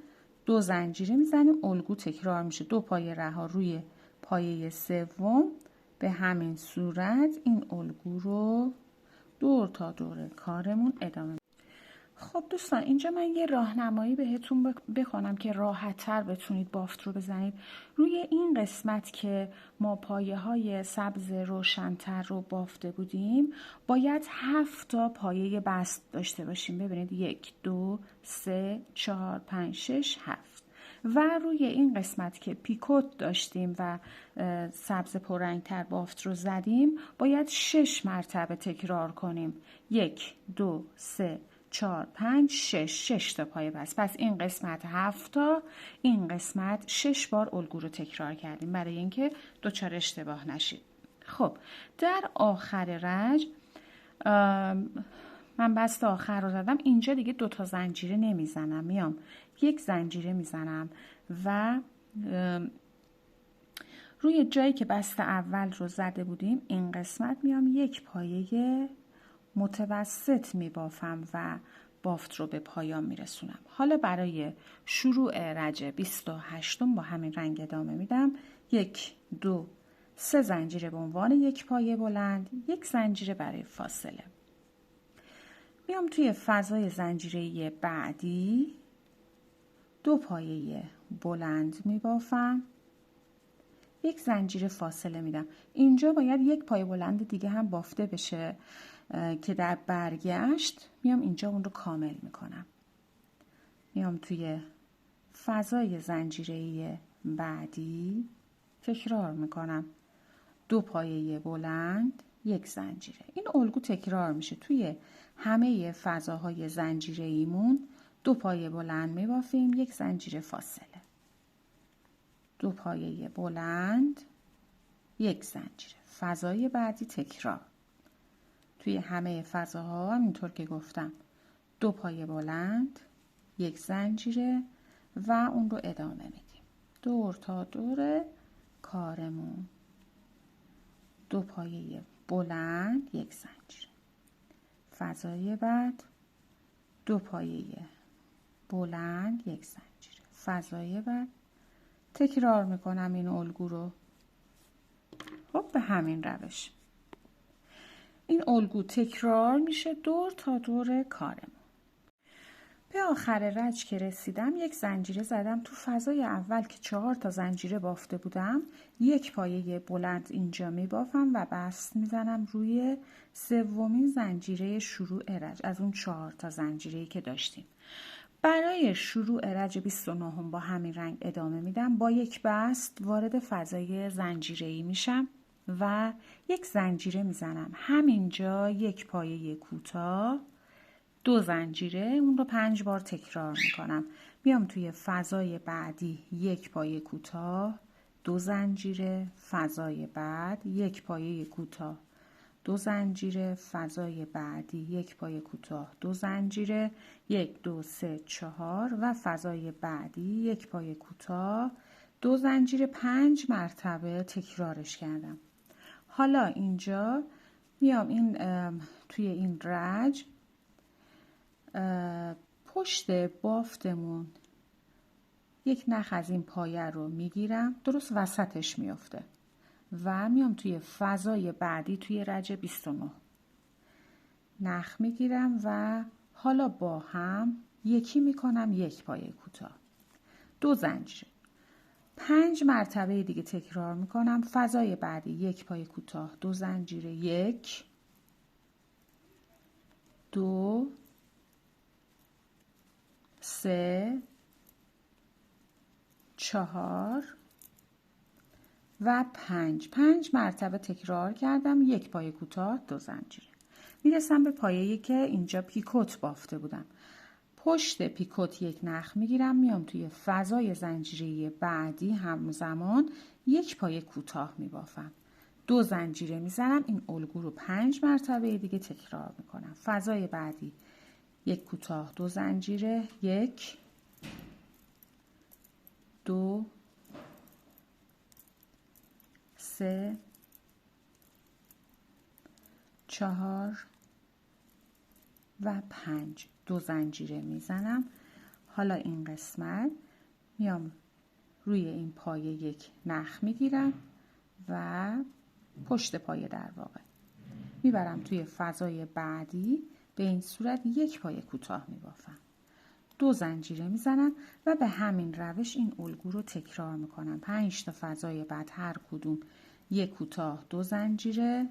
2 زنجیره میزنیم. الگو تکرار میشه، 2 پایه رها روی پایه سوم. به همین صورت این الگو رو دور تا دور کارمون ادامه. خب دوستان، اینجا من یه راهنمایی بهتون بخونم که راحت‌تر بتونید بافت رو بزنید. روی این قسمت که ما پایه های سبز روشن‌تر رو بافته بودیم، باید 7 تا پایه بست داشته باشیم. ببینید 1 2 3 4 5 6 7. و روی این قسمت که پیکوت داشتیم و سبز پررنگ‌تر بافت رو زدیم، باید 6 مرتبه تکرار کنیم. 1 2 3 4 5 6 تا پایه بست. پس این قسمت 7 تا، این قسمت 6 بار الگو رو تکرار کردیم برای اینکه دچار اشتباه نشید. خب در آخر رج من بست آخر رو زدم. اینجا دیگه 2 تا زنجیره نمیزنم، میام 1 زنجیره میزنم و روی جایی که بست اول رو زده بودیم این قسمت میام 1 پایه متوسط میبافم و بافت رو به پایان میرسونم. حالا برای شروع رج 28 با همین رنگ ادامه میدم. 1 2 3 زنجیره به عنوان 1 پایه بلند، 1 زنجیره برای فاصله. میام توی فضای زنجیره بعدی 2 پایه بلند میبافم، 1 زنجیره فاصله میدم. اینجا باید 1 پایه بلند دیگه هم بافته بشه که در برگشت میام اینجا اون رو کامل میکنم. میام توی فضای زنجیره بعدی تکرار میکنم، 2 پایه بلند، 1 زنجیره. این الگو تکرار میشه توی همه فضاهای زنجیره ایمون. 2 پایه بلند میبافیم، 1 زنجیره فاصله، 2 پایه بلند، 1 زنجیره. فضای بعدی تکرار توی همه فضاها همینطور که گفتم، 2 پایه بلند، 1 زنجیره و اون رو ادامه میدیم دور تا دور کارمون. 2 پایه بلند، 1 زنجیره. فضای بعد 2 پایه بلند، 1 زنجیره. فضای بعد تکرار میکنم این الگو رو. خب به همین روش این الگو تکرار میشه دور تا دور کارمون. به آخر رج که رسیدم یک زنجیره زدم تو فضای اول که 4 تا زنجیره بافته بودم. یک پایه بلند اینجا میبافم و بست میزنم روی سومین زنجیره شروع رج از اون 4 تا زنجیره‌ای که داشتیم. برای شروع رج 29 با همین رنگ ادامه میدم. با یک بست وارد فضای زنجیره‌ای میشم و یک زنجیره میزنم. همینجا یک پایه کوتاه، 2 زنجیره، اون رو 5 بار تکرار میکنم. میام توی فضای بعدی یک پایه کوتاه، 2 زنجیره، فضای بعد یک پایه کوتاه، 2 زنجیره، فضای بعدی یک پایه کوتاه، 2 زنجیره، 1 2 3 4 و فضای بعدی یک پایه کوتاه، 2 زنجیره، 5 مرتبه تکرارش کردم. حالا اینجا میام توی این رج پشت بافتمون یک نخ از این پایه رو میگیرم، درست وسطش میفته و میام توی فضای بعدی توی رج 29 نخ میگیرم و حالا با هم یکی میکنم، یک پایه کوتاه، 2 زنجیره، 5 مرتبه دیگه تکرار میکنم. فضای بعدی یک پایه کوتاه، 2 زنجیره، 1 2 3 4 و 5 مرتبه تکرار کردم. یک پایه کوتاه، 2 زنجیره. میرسم به پایه‌ای که اینجا پیکوت بافته بودم. پشت پیکوت یک نخ میگیرم، میام توی فضای زنجیره بعدی همزمان یک پایه کوتاه میبافم، 2 زنجیره میزنم. این الگو رو 5 مرتبه دیگه تکرار میکنم. فضای بعدی یک کوتاه، 2 زنجیره، 1 2 3 4 و 5، 2 زنجیره میزنم. حالا این قسمت میام روی این پایه یک نخ میگیرم و پشت پایه در واقع میبرم توی فضای بعدی. به این صورت یک پایه کوتاه میبافم، 2 زنجیره میزنم و به همین روش این الگو رو تکرار میکنم. 5 تا فضای بعد هر کدوم یک کوتاه، 2 زنجیره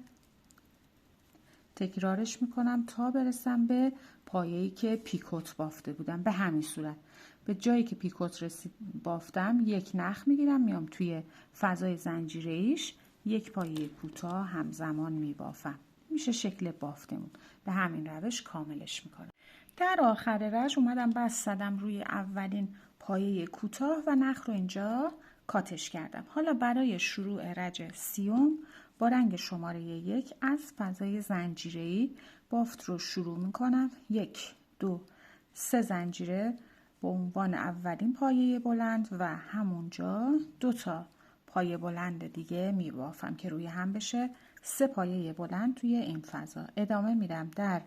تکرارش میکنم تا برسم به پایه‌ای که پیکوت بافته بودم. به همین صورت به جایی که پیکوت رسید بافتم یک نخ میگیرم، میام توی فضای زنجیره‌ایش یک پایه کوتاه همزمان میبافم. میشه شکل بافتمون. به همین روش کاملش میکنم. در آخر رج اومدم بست زدم روی اولین پایه کوتاه و نخ رو اینجا کاتش کردم. حالا برای شروع رج 30 با رنگ شماره 1 از فضای زنجیره‌ای بافت رو شروع میکنم. 1 2 3 زنجیره به عنوان اولین پایه بلند و همونجا 2 تا پایه بلند دیگه میبافم که روی هم بشه 3 پایه بلند توی این فضا. ادامه میدم در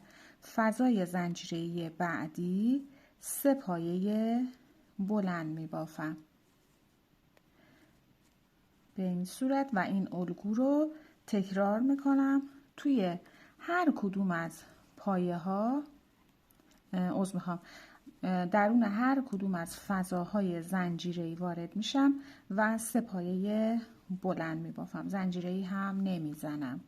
فضای زنجیره‌ای بعدی 3 پایه بلند میبافم به این صورت و این الگو رو تکرار میکنم. توی هر کدوم از پایه ها درون هر کدوم از فضاهای زنجیره‌ای وارد میشم و 3 پایه بلند میبافم، زنجیره‌ای هم نمیزنم.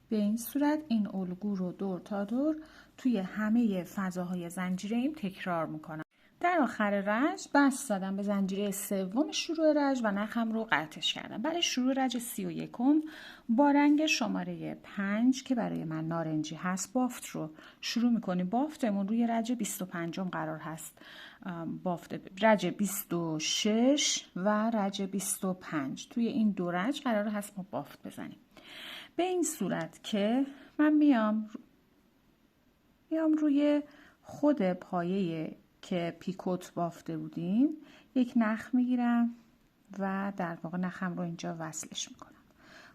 به این صورت این الگو رو دور تا دور توی همه فضاهای زنجیره‌ایم تکرار میکنم. در آخر رج بست زدم به زنجیره سوم شروع رج و نخم رو قطعش کردم. برای شروع رج 31 با رنگ شماره 5 که برای من نارنجی هست بافت رو شروع میکنیم. بافتمون روی رج 25 قرار هست، بافت رج 26 و رج 25 توی این دو رج قرار هست ما بافت بزنیم. به این صورت که من میام روی خود پایه که پیکوت بافته بودیم یک نخ میگیرم و در واقع نخم رو اینجا وصلش میکنم.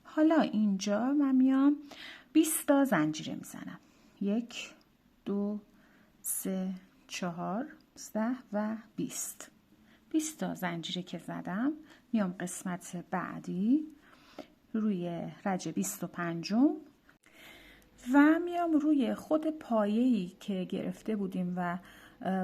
حالا اینجا من میام 20 تا زنجیره میزنم. 1 2 3 4 13 و 20 تا زنجیره که زدم میام قسمت بعدی روی رج 25 و میام روی خود پایه‌ای که گرفته بودیم و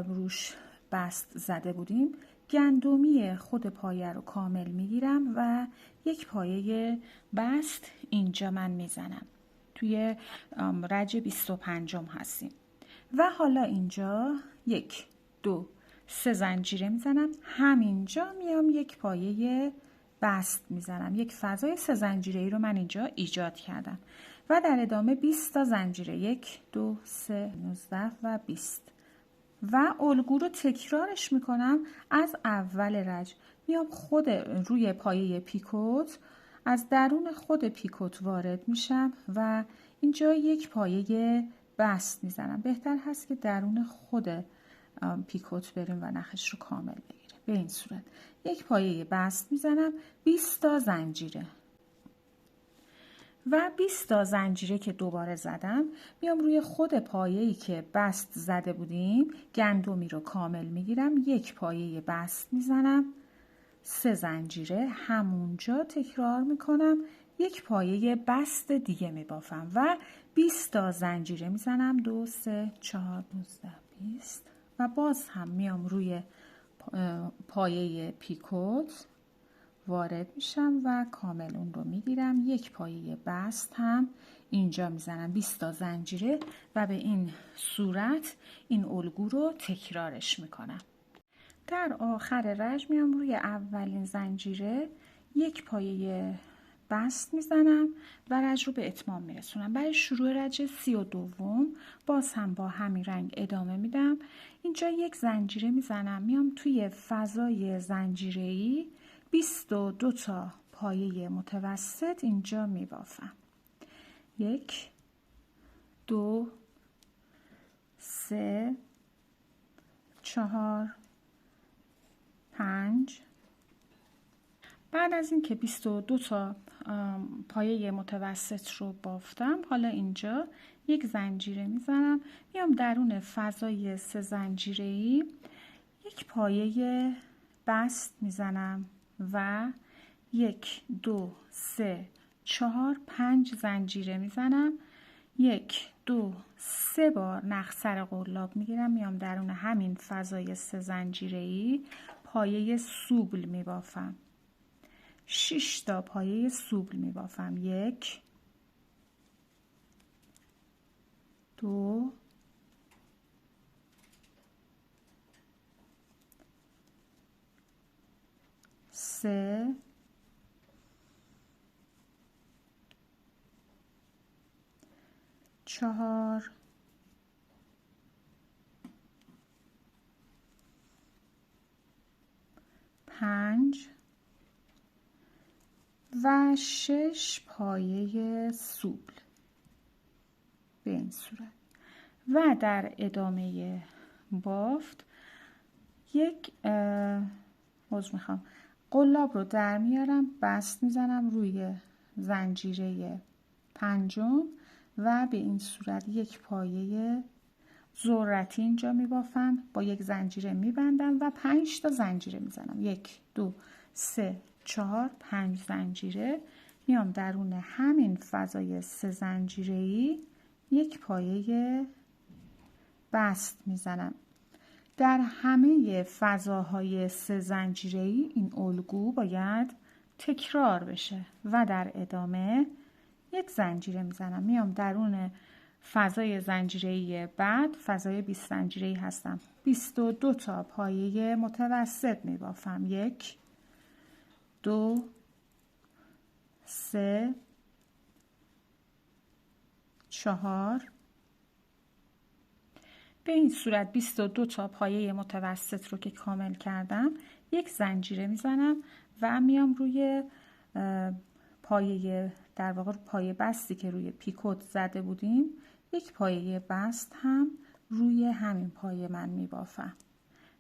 روش بست زده بودیم گندمی خود پایه رو کامل میگیرم و یک پایه بست اینجا من میزنم. توی رج 25 هستیم و حالا اینجا 1 2 3 زنجیره میزنم. همینجا میام یک پایه بست میزنم. یک فضای 3 زنجیره‌ای رو من اینجا ایجاد کردم و در ادامه 20 تا زنجیره 1 2 3 19 و 20 و الگو رو تکرارش میکنم. از اول رج میام خود روی پایه پیکوت از درون خود پیکوت وارد میشم و اینجا یک پایه بست میزنم. بهتر هست که درون خود پیکوت بریم و نخش رو کامل بگیریم. به این صورت یک پایه بست میزنم. 20 تا زنجیره و 20 تا زنجیره که دوباره زدم میام روی خود پایه‌ای که بست زده بودیم گندمی رو کامل میگیرم. یک پایه بست میزنم. 3 زنجیره همونجا تکرار میکنم. یک پایه بست دیگه میبافم و 20 تا زنجیره میزنم. 2 3 4 19 20 و باز هم میام روی پایه پیکوت وارد میشم و کامل اون رو میگیرم. یک پایه بست هم اینجا میزنم. 20 تا زنجیره و به این صورت این الگو رو تکرارش میکنم. در آخر رج میام روی اولین زنجیره یک پایه بست میزنم و رج رو به اتمام میرسونم. برای شروع رج 32 باز هم با همین رنگ ادامه میدم. اینجا یک زنجیره میزنم. میام توی فضای زنجیره‌ای 22 تا پایه متوسط اینجا میبافم. 1 2 3 4 5. بعد از اینکه 22 تا پایه متوسط رو بافتم حالا اینجا یک زنجیره میزنم. میام درون فضای 3 زنجیره‌ای یک پایه بست میزنم و 1 2 3 4 5 زنجیره میزنم. 1 2 3 بار نخسر قلاب میگیرم. میام درون همین فضای 3 زنجیره‌ای پایه سوبل میبافم. 6 تا پایه سوبل میبافم. 1 2 3 4 5 و 6 پایه سوبل به این صورت. و در ادامه بافت یک قلاب رو در میارم. بست میزنم روی زنجیره 5 و به این صورت یک پایه ذرتی اینجا میبافم. با یک زنجیره میبندم و 5 تا زنجیره میزنم. 1 2 3 4 5 زنجیره. میام درون همین فضای 3 زنجیره‌ای یک پایه بست میزنم. در همه فضاهای 3 زنجیره‌ای این الگو باید تکرار بشه و در ادامه یک زنجیره میزنم. میام درون فضای زنجیره‌ای بعد فضای 20 زنجیره‌ای هستم. 22 تا پایه متوسط میبافم. 1 2 3 4 به این صورت 22 تا پایه متوسط رو که کامل کردم یک زنجیره میزنم و میام روی پایه در واقع پایه بستی که روی پیکوت زده بودیم یک پایه بست هم روی همین پایه من میبافم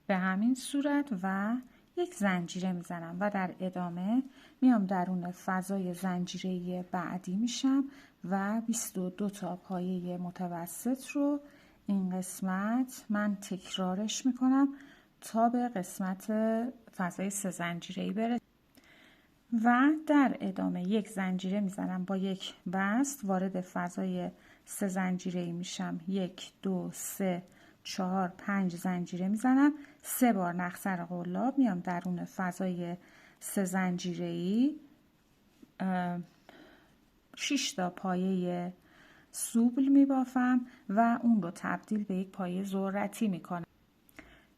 به همین صورت و یک زنجیره میزنم و در ادامه میام درون فضای زنجیره‌ای بعدی میشم و 22 تا پایه متوسط رو این قسمت من تکرارش میکنم تا به قسمت فضای 3 زنجیره‌ای برسم و در ادامه یک زنجیره میزنم با یک بست وارد فضای 3 زنجیره میشم 1 2 3 4 5 زنجیره میزنم 3 بار نخسر قلاب میام درون فضای 3 زنجیره‌ای 6 تا پایه سوبل میبافم و اون رو تبدیل به یک پایه ذرتی میکنم.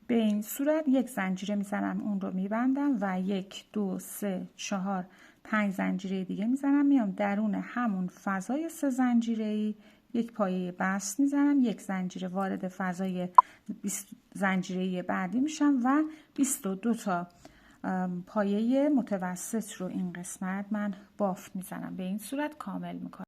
به این صورت 1 زنجیره میزنم اون رو میبندم و 1 2 3 4 5 زنجیره دیگه میزنم میام درون همون فضای 3 زنجیره‌ای یک پایه بست میزنم 1 زنجیره وارد فضای 20 زنجیره‌ای بعدی میشم و 22 تا پایه متوسط رو این قسمت من بافت میزنم. به این صورت کامل میکنم.